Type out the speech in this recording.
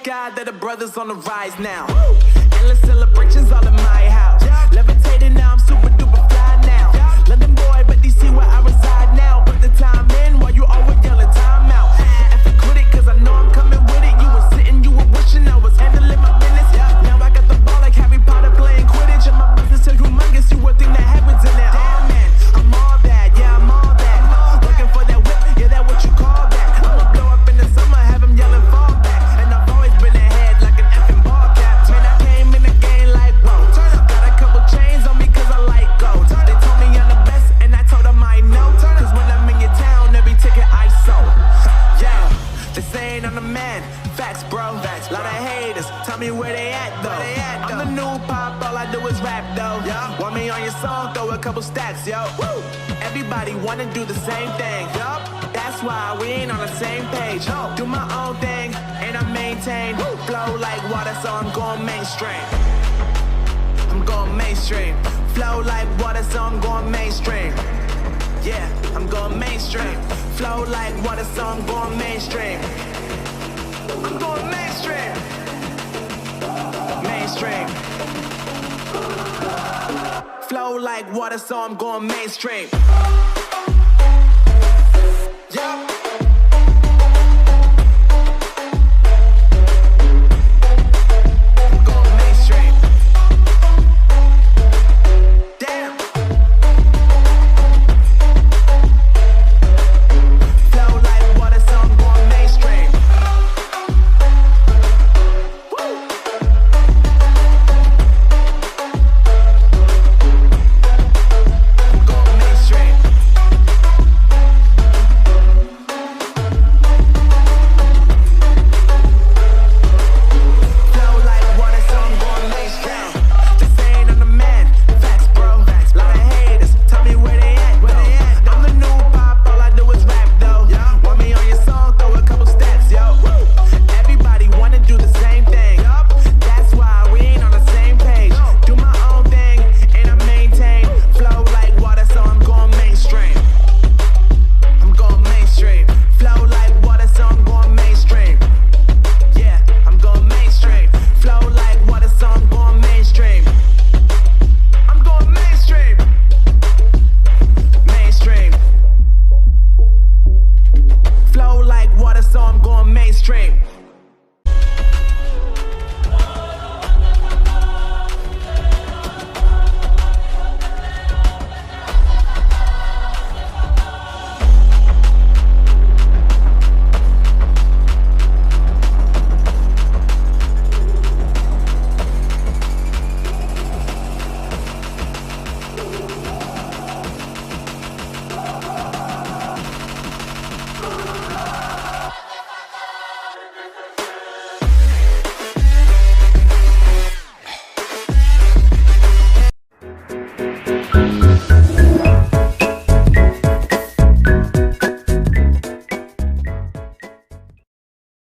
sky that the brothers on the rise now. Endless celebrations all in my house. Levitating now, I'm super duper fly now. London boy, but DC where I reside now. Put the time in while you always yelling time out. And for quit it, cause I know I'm coming with it. You were sitting, you were wishing I was handling my business. Now I got the ball like Harry Potter playing Quidditch. And my business is humongous, you would think that happens in there. Damn man, I'm all that, yeah, I'm all that. Looking for that whip, yeah, that what you call that. I'ma blow up in the summer, have them yelling fall back. And I've always been ahead like an effing ball cap. Man, I came in the game like, whoa. Got a couple chains on me cause I like gold. They told me I'm the best and I told them I know. Cause when I'm in your town, every ticket I sold. Yeah, they saying I'm the man. Facts, bro. Lot of haters, tell me where they at though. I'm the new pop, all I do is rap though. Want me on your song, throw a couple stacks, yo. Woo! Everybody wanna do the same thing. That's why we ain't on the same page. Do my own thing, and I maintain. Flow like water, so I'm going mainstream. I'm going mainstream. Flow like water, so I'm going mainstream. Yeah, I'm going mainstream. Flow like water, so I'm going mainstream. I'm going mainstream. Mainstream. Flow like water, so I'm going mainstream.